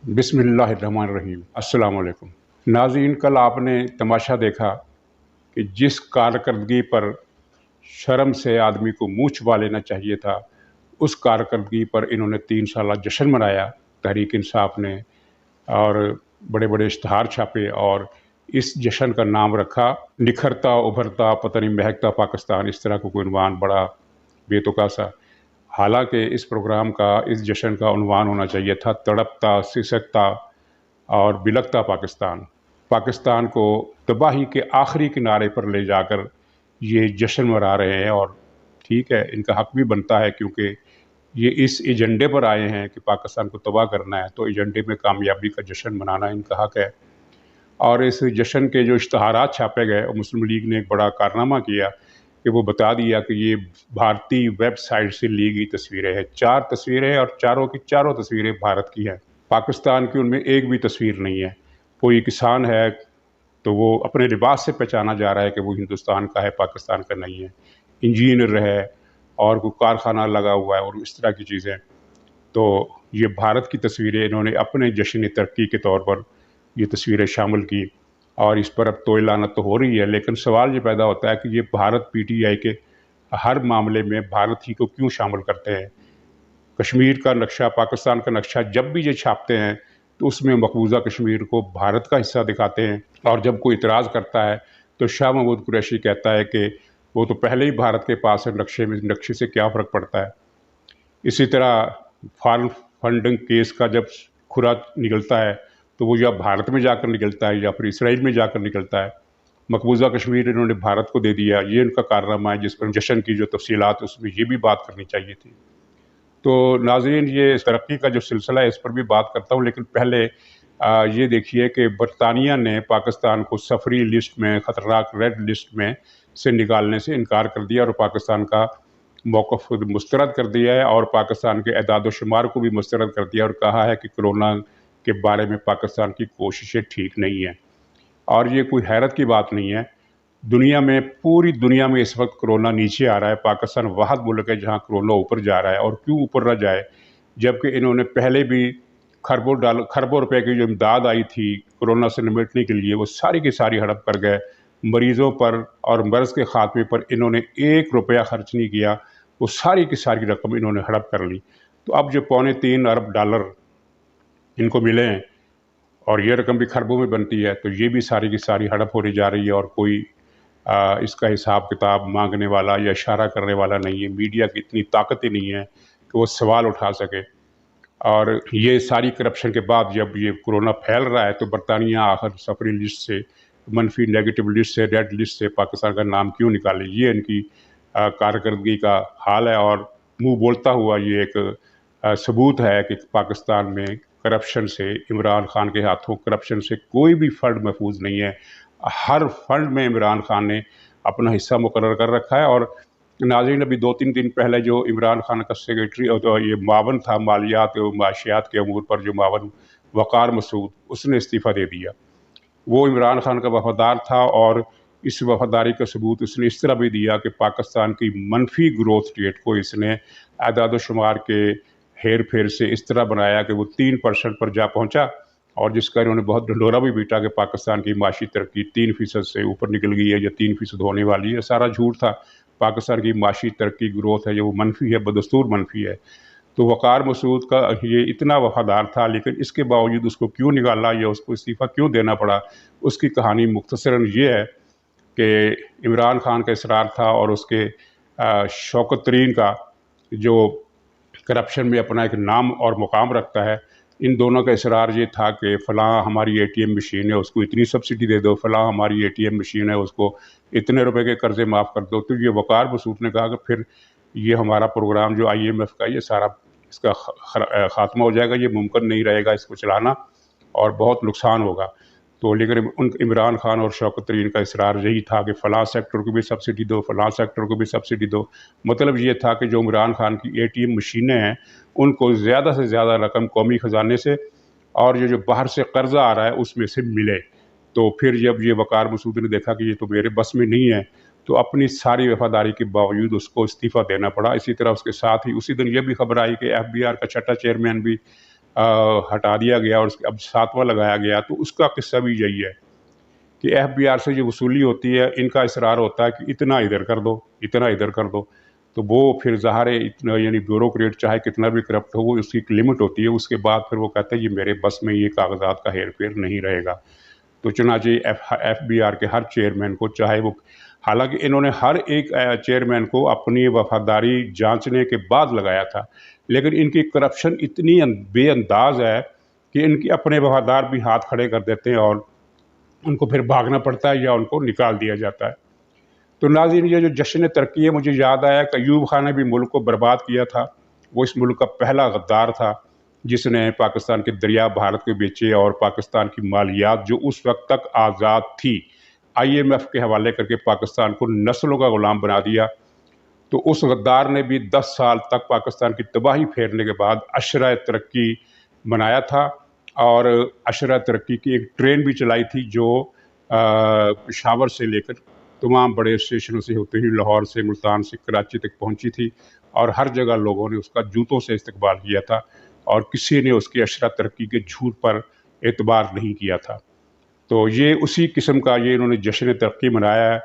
बिस्मिल्लाहिर्रहमानिर्रहीम। अस्सलाम वालेकुम। नाज़रीन, कल आपने तमाशा देखा कि जिस कारकर्दगी पर शर्म से आदमी को मुँह छुपा लेना चाहिए था, उस कारकर्दगी पर इन्होंने 3 साला जश्न मनाया तहरीक इंसाफ ने, और बड़े बड़े इश्तहार छापे और इस जश्न का नाम रखा निखरता उभरता पता नहीं महकता पाकिस्तान। इस तरह का कोई उन्वान बड़ा बेतुका सा। हालांकि इस प्रोग्राम का, इस जश्न का उन्वान होना चाहिए था तड़पता, सिसकता और बिलखता पाकिस्तान। पाकिस्तान को तबाही के आखिरी किनारे पर ले जाकर ये जश्न मना रहे हैं, और ठीक है, इनका हक भी बनता है, क्योंकि ये इस एजेंडे पर आए हैं कि पाकिस्तान को तबाह करना है, तो एजेंडे में कामयाबी का जश्न मनाना इनका हक है। और इस जश्न के जो इश्तहारात छापे गए, और मुस्लिम लीग ने एक बड़ा कारनामा किया कि वो बता दिया कि ये भारतीय वेबसाइट से ली गई तस्वीरें हैं। 4 तस्वीरें, और चारों की चारों तस्वीरें भारत की हैं। पाकिस्तान की उनमें एक भी तस्वीर नहीं है। कोई किसान है तो वो अपने लिबास से पहचाना जा रहा है कि वो हिंदुस्तान का है, पाकिस्तान का नहीं है। इंजीनियर है और कोई कारखाना लगा हुआ है और इस तरह की चीज़ें। तो ये भारत की तस्वीरें इन्होंने अपने जश्न तरक्की के तौर पर ये तस्वीरें शामिल की, और इस पर अब तोय लानत तो हो रही है। लेकिन सवाल ये पैदा होता है कि ये भारत पीटीआई के हर मामले में भारत ही को क्यों शामिल करते हैं। कश्मीर का नक्शा, पाकिस्तान का नक्शा जब भी ये छापते हैं तो उसमें मकबूजा कश्मीर को भारत का हिस्सा दिखाते हैं, और जब कोई इतराज़ करता है तो शाह महमूद कुरैशी कहता है कि वो तो पहले ही भारत के पास है, नक्शे से क्या फ़र्क पड़ता है। इसी तरह फॉरेन फंडिंग केस का जब खुरा निकलता है तो वो या भारत में जाकर निकलता है या फिर इसराइल में जाकर निकलता है। मकबूजा कश्मीर इन्होंने भारत को दे दिया, ये इनका कारनामा है, जिस पर जश्न की जो तफसीलात उसमें ये भी बात करनी चाहिए थी। तो नाज़रीन, ये तरक्की का जो सिलसिला है इस पर भी बात करता हूँ, लेकिन पहले ये देखिए कि बरतानिया ने पाकिस्तान को सफरी लिस्ट में, ख़तरनाक रेड लिस्ट में से निकालने से इनकार कर दिया, और पाकिस्तान का मौक़िफ़ मुस्तरद कर दिया है, और पाकिस्तान के एदाद व शुमार को भी मुस्तरद कर दिया, और कहा है कि कोरोना के बारे में पाकिस्तान की कोशिशें ठीक नहीं हैं। और ये कोई हैरत की बात नहीं है। दुनिया में, पूरी दुनिया में इस वक्त कोरोना नीचे आ रहा है। पाकिस्तान वाहद मुल्क है जहाँ कोरोना ऊपर जा रहा है, और क्यों ऊपर न जाए, जबकि इन्होंने पहले भी खरबों रुपए की जो इमदाद आई थी कोरोना से निपटने के लिए, वो सारी की सारी हड़प कर गए। मरीज़ों पर और मर्ज़ के खात्मे पर इन्होंने 1 रुपया खर्च नहीं किया, वो सारी की सारी रकम इन्होंने हड़प कर ली। तो अब जो $3.25 अरब इनको मिले हैं, और ये रकम भी खरबों में बनती है, तो ये भी सारी की सारी हड़प होने जा रही है, और कोई इसका हिसाब किताब मांगने वाला या इशारा करने वाला नहीं है। मीडिया की इतनी ताकत ही नहीं है कि वो सवाल उठा सके। और ये सारी करप्शन के बाद जब ये कोरोना फैल रहा है तो बरतानिया आखिर सफरी लिस्ट से, मनफी नेगेटिव लिस्ट से, रेड लिस्ट से पाकिस्तान का नाम क्यों निकाले। ये इनकी कारकर्दगी का हाल है, और मुंह बोलता हुआ ये एक सबूत है कि पाकिस्तान में करप्शन से, इमरान खान के हाथों करप्शन से कोई भी फंड महफूज नहीं है। हर फंड में इमरान खान ने अपना हिस्सा मुकर्रर कर रखा है। और नाज़रीन, अभी 2-3 दिन पहले जो इमरान खान का सेक्रेटरी और तो ये मावन था मालियात और माशियात के अमूर पर, जो मावन वक़ार मसूद, उसने इस्तीफ़ा दे दिया। वो इमरान खान का वफ़ादार था, और इस वफ़ादारी का सबूत उसने इस तरह भी दिया कि पाकिस्तान की मनफी ग्रोथ रेट को इसने एदाद शुमार के हेर फेर से इस तरह बनाया कि वो 3% पर जा पहुंचा, और जिसका इन्होंने बहुत ढंढोरा भी पीटा कि पाकिस्तान की माशी तरक्की 3% से ऊपर निकल गई है या 3% होने वाली है। सारा झूठ था। पाकिस्तान की माशी तरक्की ग्रोथ है जो वो मनफी है, बदस्तूर मनफी है। तो वक़ार मसूद का ये इतना वफ़ादार था, लेकिन इसके बावजूद उसको क्यों निकाला या उसको इस्तीफ़ा क्यों देना पड़ा, उसकी कहानी मुख्तसरन ये है कि इमरान खान का इसरार था, और उसके शौकत तरीन का, जो करप्शन में अपना एक नाम और मुकाम रखता है, इन दोनों का इसरार ये था कि फ़लाँ हमारी एटीएम मशीन है, उसको इतनी सब्सिडी दे दो, फ़लाँ हमारी एटीएम मशीन है, उसको इतने रुपए के कर्ज़े माफ़ कर दो। तो ये वक़ार मसूद ने कहा कि फिर ये हमारा प्रोग्राम जो IMF का, ये सारा इसका ख़ात्मा हो जाएगा, ये मुमकिन नहीं रहेगा इसको चलाना, और बहुत नुकसान होगा। तो लेकिन इमरान खान और शौकत तरीन का इसरार यही था कि फ़लाँ सेक्टर को भी सब्सिडी दो, फ़लाँ सेक्टर को भी सब्सिडी दो। मतलब ये था कि जो इमरान खान की ATM मशीनें हैं, उनको ज़्यादा से ज़्यादा रकम कौमी ख़जाने से, और ये जो बाहर से कर्ज़ा आ रहा है उसमें से मिले। तो फिर जब ये वक़ार मसूद ने देखा कि ये तो मेरे बस में नहीं है, तो अपनी सारी वफ़ादारी के बावजूद उसको इस्तीफ़ा देना पड़ा। इसी तरह उसके साथ ही उसी दिन ये भी खबर आई कि FBR का छठा चेयरमैन भी हटा दिया गया और अब 7वां लगाया गया। तो उसका किस्सा भी यही है कि एफबीआर से जो वसूली होती है, इनका इसरार होता है कि इतना इधर कर दो, इतना इधर कर दो। तो वो फिर ज़ाहिर है इतना, यानी ब्यूरोक्रेट चाहे कितना भी करप्ट हो, वो उसकी एक लिमिट होती है। उसके बाद फिर वो कहते हैं ये मेरे बस में ये कागजात का हेर फेर नहीं रहेगा। तो चुनांचे एफबीआर के हर चेयरमैन को, चाहे वो, हालांकि इन्होंने हर एक चेयरमैन को अपनी वफादारी जांचने के बाद लगाया था, लेकिन इनकी करप्शन इतनी बेअंदाज है कि इनके अपने वफादार भी हाथ खड़े कर देते हैं और उनको फिर भागना पड़ता है या उनको निकाल दिया जाता है। तो नाज़रीन, ये जो जश्न तरक्की है, मुझे याद आया कि अयूब खान ने भी मुल्क को बर्बाद किया था। वो इस मुल्क का पहला गद्दार था जिसने पाकिस्तान के दरिया भारत को बेचे और पाकिस्तान की मालियात जो उस वक्त तक आज़ाद थी, आईएमएफ के हवाले करके पाकिस्तान को नस्लों का गुलाम बना दिया। तो उस गद्दार ने भी 10 साल तक पाकिस्तान की तबाही फेरने के बाद अशरा तरक्की बनाया था और अशरा तरक्की की एक ट्रेन भी चलाई थी जो पेशावर से लेकर तमाम बड़े स्टेशनों से होते हुए लाहौर से, मुल्तान से कराची तक पहुंची थी और हर जगह लोगों ने उसका जूतों से इस्तकबाल किया था और किसी ने उसकी अशरा तरक्की के झूठ पर एतबार नहीं किया था। तो ये उसी किस्म का ये इन्होंने जश्न तरक्की मनाया है।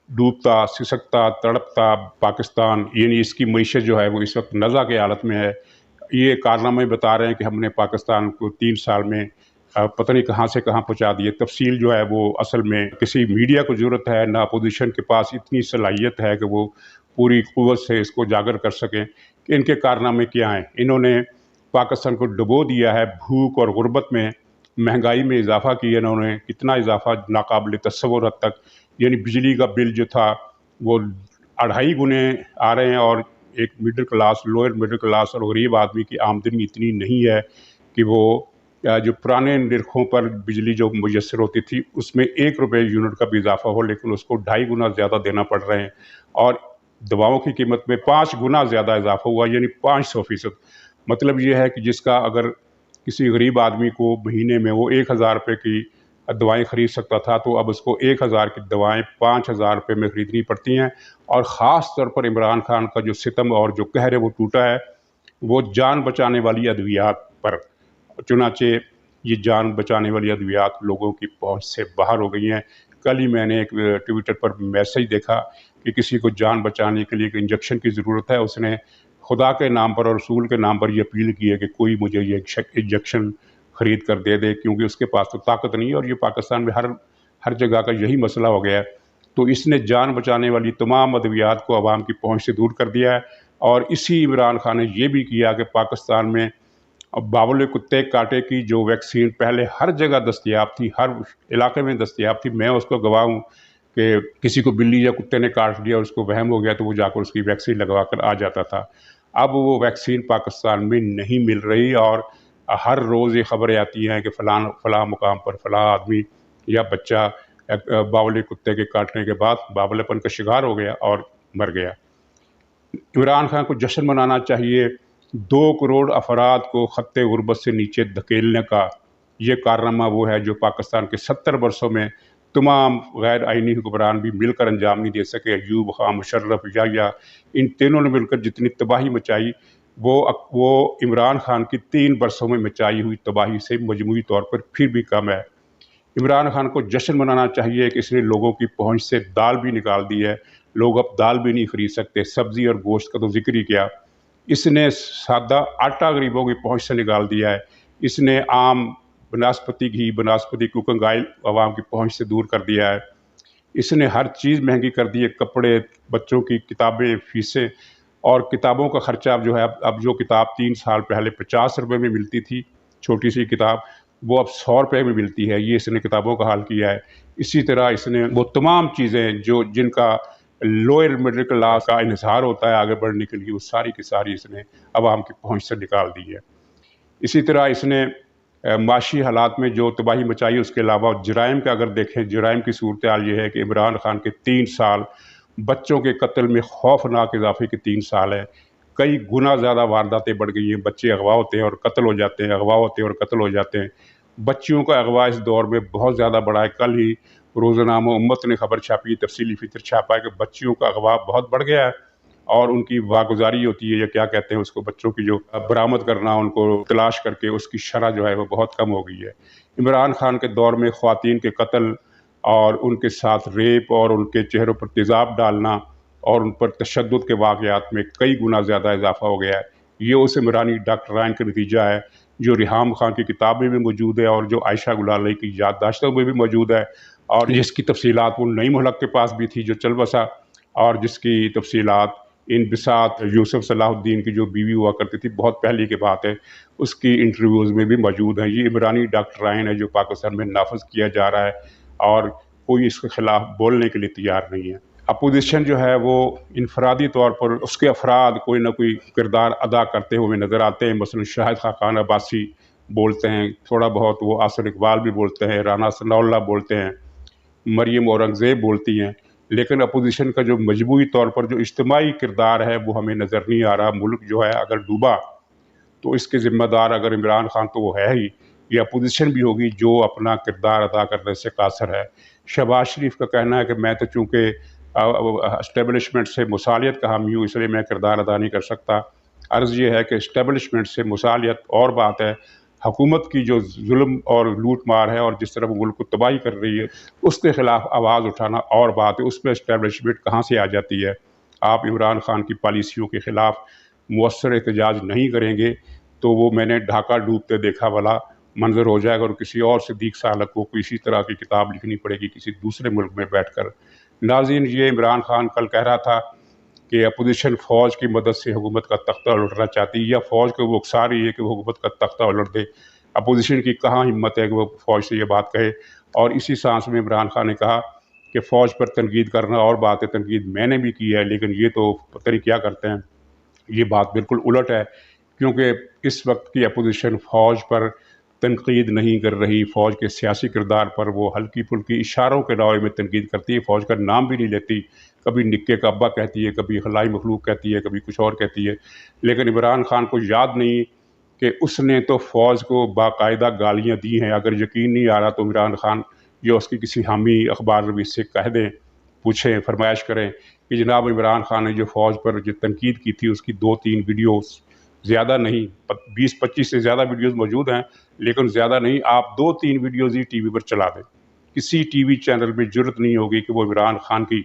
डूबता, सिसकता, तड़पता पाकिस्तान, यानी इसकी मईशत जो है वो इस वक्त नज़ा की हालत में है। ये कारनामे बता रहे हैं कि हमने पाकिस्तान को 3 साल में पता नहीं कहाँ से कहाँ पहुँचा दिए। तफसील जो है वो असल में किसी मीडिया को ज़रूरत है ना, अपोजिशन के पास इतनी सलाहियत है कि वो पूरी क़ुव्वत से इसको उजागर कर सकें कि इनके कारनामे क्या हैं। इन्होंने पाकिस्तान को डुबो दिया है भूख और गुर्बत में, महंगाई में इजाफा किया इन्होंने, कितना इजाफा नाकाबिल तस्वुर हद तक। यानी बिजली का बिल जो था वो 2.5 गुने आ रहे हैं और एक middle class, lower middle class और गरीब आदमी की आमदनी इतनी नहीं है कि वो जो पुराने निरखों पर बिजली जो मुयस्सर होती थी उसमें 1 रुपये यूनिट का भी इजाफा हो, लेकिन उसको 2.5 गुना ज़्यादा देना पड़ रहे हैं और दवाओं की कीमत में 5 गुना ज़्यादा इजाफा हुआ, यानी 500%। मतलब ये है कि जिसका अगर किसी गरीब आदमी को महीने में वो 1,000 रुपये की दवाएं ख़रीद सकता था, तो अब उसको 1,000 की दवाएं 5,000 रुपये में ख़रीदनी पड़ती हैं। और ख़ास तौर पर इमरान खान का जो सितम और जो कहर है वो टूटा है, वो जान बचाने वाली अद्वियात पर। चुनाचे ये जान बचाने वाली अद्वियात लोगों की पहुंच से बाहर हो गई हैं। कल ही मैंने एक ट्विटर पर मैसेज देखा कि किसी को जान बचाने के लिए एक इंजेक्शन की ज़रूरत है। उसने खुदा के नाम पर और रसूल के नाम पर ये अपील की है कि कोई मुझे ये इंजेक्शन ख़रीद कर दे दे, क्योंकि उसके पास तो ताकत नहीं है। और ये पाकिस्तान में हर जगह का यही मसला हो गया है। तो इसने जान बचाने वाली तमाम अद्वियात को आवाम की पहुंच से दूर कर दिया है। और इसी इमरान खान ने ये भी किया कि पाकिस्तान में बावले कुत्ते काटे की जो वैक्सीन पहले हर जगह दस्तयाब थी, हर इलाके में दस्तयाब थी, मैं उसको गवाह हूँ कि किसी को बिल्ली या कुत्ते ने काट लिया, उसको वहम हो गया तो वो जाकर उसकी वैक्सीन लगवा कर आ जाता था। अब वो वैक्सीन पाकिस्तान में नहीं मिल रही और हर रोज़ ये खबरें आती हैं कि फ़लाँ मुकाम पर फ़लाँ आदमी या बच्चा बावले कुत्ते के काटने के बाद बावलेपन का शिकार हो गया और मर गया। इमरान खान को जश्न मनाना चाहिए। 2 करोड़ अफराद को खत्ते गुर्बत से नीचे धकेलने का ये कारनामा वो है जो पाकिस्तान के 70 वर्षों में तमाम गैर आइनी हुक्मरान भी मिलकर अंजाम नहीं दे सके। अयूब खान, मुशर्रफ, या इन तीनों ने मिलकर जितनी तबाही मचाई वो इमरान खान की 3 वर्षों में मचाई हुई तबाही से मजमूई तौर पर फिर भी कम है। इमरान खान को जश्न मनाना चाहिए कि इसने लोगों की पहुंच से दाल भी निकाल दी है। लोग अब दाल भी नहीं खरीद सकते, सब्ज़ी और गोश्त का तो जिक्र ही क्या। इसने सादा आटा गरीबों की पहुंच से निकाल दिया है। इसने आम बनस्पति घी, बनस्पति कुकिंग ऑयल आवाम की पहुंच से दूर कर दिया है। इसने हर चीज़ महंगी कर दी है, कपड़े, बच्चों की किताबें, फीसें और किताबों का खर्चा। अब जो है, अब जो किताब 3 साल पहले 50 रुपये में मिलती थी, छोटी सी किताब, वो अब 100 रुपये में मिलती है। ये इसने किताबों का हाल किया है। इसी तरह इसने वो तमाम चीज़ें जो जिनका लोअर मिडिल क्लास का इन्हिसार होता है आगे बढ़ने के लिए, वो सारी की सारी इसने आवाम की पहुंच से निकाल दी है। इसी तरह इसने माशी हालात में जो तबाही मचाई, उसके अलावा जराइम का अगर देखें, जराइम की सूरत हाल ये है कि इमरान खान के 3 साल बच्चों के कत्ल में खौफनाक इजाफे के 3 साल है। कई गुना ज़्यादा वारदातें बढ़ गई हैं। बच्चे अगवा होते हैं और कत्ल हो जाते हैं, अगवा होते हैं और कत्ल हो जाते हैं। बच्चियों का अगवा इस दौर में बहुत ज़्यादा बढ़ा है। कल ही रोज़नामा उम्मत ने खबर छापी, तफसीली फ़िक्र छापा है कि बच्चियों का अगवा बहुत बढ़ गया है اور ان کی واگزاری ہوتی ہے یا کیا کہتے ہیں اس کو، بچوں کی جو برآمد کرنا، ان کو تلاش کر کے اس کی شرح جو ہے وہ بہت کم ہو گئی ہے۔ عمران خان کے دور میں خواتین کے قتل اور ان کے ساتھ ریپ اور ان کے چہروں پر تیزاب ڈالنا اور ان پر تشدد کے واقعات میں کئی گنا زیادہ اضافہ ہو گیا ہے۔ یہ اس عمرانی ڈاکٹرائن کا نتیجہ ہے جو ریحام خان کی کتاب میں بھی موجود ہے اور جو عائشہ گلالئی کی یادداشتوں میں بھی موجود ہے، اور جس کی تفصیلات وہ نعیم الحق کے پاس بھی تھی جو چل بسا، اور جس کی تفصیلات ان بساط یوسف صلاح الدین کی جو بیوی ہوا کرتی تھی، بہت پہلے کی بات ہے، اس کی انٹرویوز میں بھی موجود ہیں۔ یہ عمرانی ڈاکٹرائن ہے جو پاکستان میں نافذ کیا جا رہا ہے اور کوئی اس کے خلاف بولنے کے لیے تیار نہیں ہے۔ اپوزیشن جو ہے وہ انفرادی طور پر اس کے افراد کوئی نہ کوئی کردار ادا کرتے ہوئے نظر آتے ہیں۔ مثلا شاہد خاقان عباسی بولتے ہیں، تھوڑا بہت وہ آصر اقبال بھی بولتے ہیں، رانا ثناء اللہ بولتے ہیں، مریم اورنگزیب بولتی ہیں، لیکن اپوزیشن کا جو مجموعی طور پر جو اجتماعی کردار ہے وہ ہمیں نظر نہیں آ رہا۔ ملک جو ہے اگر ڈوبا تو اس کے ذمہ دار اگر عمران خان تو وہ ہے ہی، یہ اپوزیشن بھی ہوگی جو اپنا کردار ادا کرنے سے قاصر ہے۔ شہباز شریف کا کہنا ہے کہ میں تو چونکہ اسٹیبلشمنٹ سے مصالحت کا حامی ہوں اس لیے میں کردار ادا نہیں کر سکتا۔ عرض یہ ہے کہ اسٹیبلشمنٹ سے مصالحت اور بات ہے، حکومت کی جو ظلم اور لوٹ مار ہے اور جس طرح وہ ملک کو تباہی کر رہی ہے اس کے خلاف آواز اٹھانا اور بات ہے، اس میں اسٹیبلشمنٹ کہاں سے آ جاتی ہے۔ آپ عمران خان کی پالیسیوں کے خلاف مؤثر احتجاج نہیں کریں گے تو وہ میں نے ڈھاکہ ڈوبتے دیکھا والا منظر ہو جائے گا، اور کسی اور صدیق سالک کو اسی طرح کی کتاب لکھنی پڑے گی کسی دوسرے ملک میں بیٹھ کر۔ ناظرین، یہ عمران خان کل کہہ رہا تھا کہ اپوزیشن فوج کی مدد سے حکومت کا تختہ الٹنا چاہتی ہے، یا فوج کو وہ اکسا رہی ہے کہ وہ حکومت کا تختہ الٹ دے۔ اپوزیشن کی کہاں ہمت ہے کہ وہ فوج سے یہ بات کہے، اور اسی سانس میں عمران خان نے کہا کہ فوج پر تنقید کرنا اور بات ہے، تنقید میں نے بھی کی ہے لیکن یہ تو پتہ نہیں کیا کرتے ہیں۔ یہ بات بالکل الٹ ہے، کیونکہ اس وقت کی اپوزیشن فوج پر تنقید نہیں کر رہی، فوج کے سیاسی کردار پر وہ ہلکی پھلکی اشاروں کے دعوے میں تنقید کرتی ہے، فوج کا نام بھی نہیں لیتی، کبھی نکے کا ابا کہتی ہے، کبھی خلائی مخلوق کہتی ہے، کبھی کچھ اور کہتی ہے۔ لیکن عمران خان کو یاد نہیں کہ اس نے تو فوج کو باقاعدہ گالیاں دی ہیں۔ اگر یقین نہیں آ رہا تو عمران خان جو اس کی کسی حامی اخبار رویس سے کہہ دیں، پوچھیں، فرمائش کریں کہ جناب عمران خان نے جو فوج پر جو تنقید کی تھی اس کی 2-3 ویڈیوز، زیادہ نہیں، 20-25 سے زیادہ ویڈیوز موجود ہیں لیکن زیادہ نہیں، آپ 2-3 ویڈیوز ہی ٹی وی پر چلا دیں۔ کسی ٹی وی چینل میں جرت نہیں ہوگی کہ وہ عمران خان کی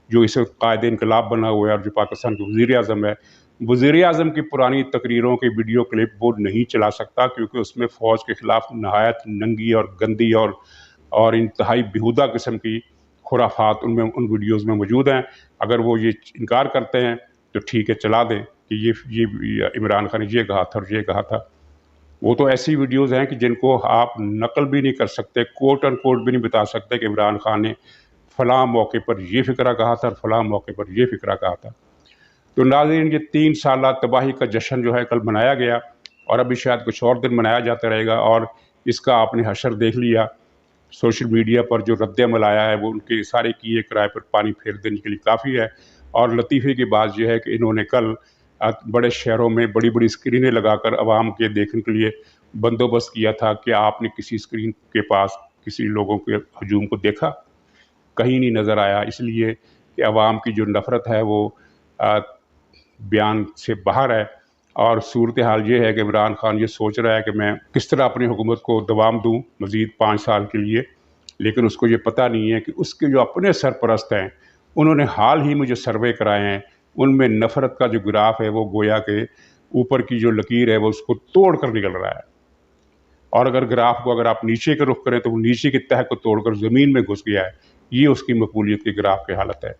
جو اس وقت قائد انقلاب بنا ہوا ہے اور جو پاکستان کے وزیر اعظم ہے، وزیر اعظم کی پرانی تقریروں کے ویڈیو کلپ وہ نہیں چلا سکتا، کیونکہ اس میں فوج کے خلاف نہایت ننگی اور گندی اور انتہائی بیہودہ قسم کی خرافات ان ویڈیوز میں موجود ہیں۔ اگر وہ یہ انکار کرتے ہیں تو ٹھیک ہے، چلا دیں کہ یہ عمران خان نے یہ کہا تھا اور یہ کہا تھا۔ وہ تو ایسی ویڈیوز ہیں کہ جن کو آپ نقل بھی نہیں کر سکتے، کوٹ ان کوٹ بھی نہیں بتا سکتے کہ عمران خان نے فلاں موقع پر یہ فقرہ کہا تھا اور فلاں موقع پر یہ فقرہ کہا تھا۔ تو ناظرین، یہ 3 سالہ تباہی کا جشن جو ہے کل منایا گیا، اور ابھی شاید کچھ اور دن منایا جاتا رہے گا، اور اس کا آپ نے حشر دیکھ لیا۔ سوشل میڈیا پر جو رد عمل آیا ہے وہ ان کے سارے کیے کرائے پر پانی پھیر دینے کے لیے کافی ہے۔ اور لطیفے کی بات یہ ہے کہ انہوں نے کل بڑے شہروں میں بڑی بڑی اسکرینیں لگا کر عوام کے دیکھنے کے لیے بندوبست کیا تھا کہ آپ نے کسی اسکرین کے پاس کسی لوگوں کے ہجوم کو دیکھا؟ کہیں نہیں نظر آیا، اس لیے کہ عوام کی جو نفرت ہے وہ بیان سے باہر ہے۔ اور صورتحال یہ ہے کہ عمران خان یہ سوچ رہا ہے کہ میں کس طرح اپنی حکومت کو دوام دوں مزید 5 سال کے لیے، لیکن اس کو یہ پتہ نہیں ہے کہ اس کے جو اپنے سرپرست ہیں انہوں نے حال ہی میں جو سروے کرائے ہیں ان میں نفرت کا جو گراف ہے وہ گویا کہ اوپر کی جو لکیر ہے وہ اس کو توڑ کر نکل رہا ہے، اور اگر گراف کو اگر آپ نیچے کے رخ کریں تو وہ نیچے کی تہہ کو توڑ کر زمین میں گھس گیا ہے۔ یہ اس کی مقبولیت کے گراف کی حالت ہے۔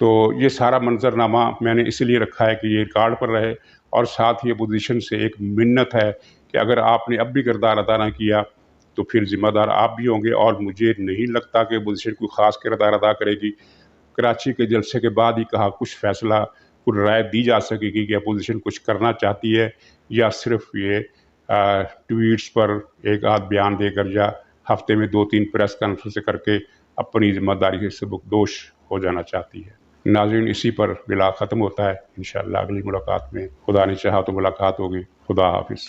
تو یہ سارا منظرنامہ میں نے اسی لیے رکھا ہے کہ یہ ریکارڈ پر رہے، اور ساتھ ہی اپوزیشن سے ایک منت ہے کہ اگر آپ نے اب بھی کردار ادا نہ کیا تو پھر ذمہ دار آپ بھی ہوں گے، اور مجھے نہیں لگتا کہ اپوزیشن کوئی خاص کردار ادا کرے گی۔ کراچی کے جلسے کے بعد ہی کہا کچھ فیصلہ، کوئی رائے دی جا سکے گی کہ اپوزیشن کچھ کرنا چاہتی ہے یا صرف یہ ٹویٹس پر ایک آدھ بیان دے کر یا ہفتے میں 2-3 پریس کانفرنس کر کے اپنی ذمہ داری سے سبکدوش ہو جانا چاہتی ہے۔ ناظرین، اسی پر بلا ختم ہوتا ہے۔ انشاءاللہ اگلی ملاقات میں خدا نے چاہا تو ملاقات ہوگی۔ خدا حافظ۔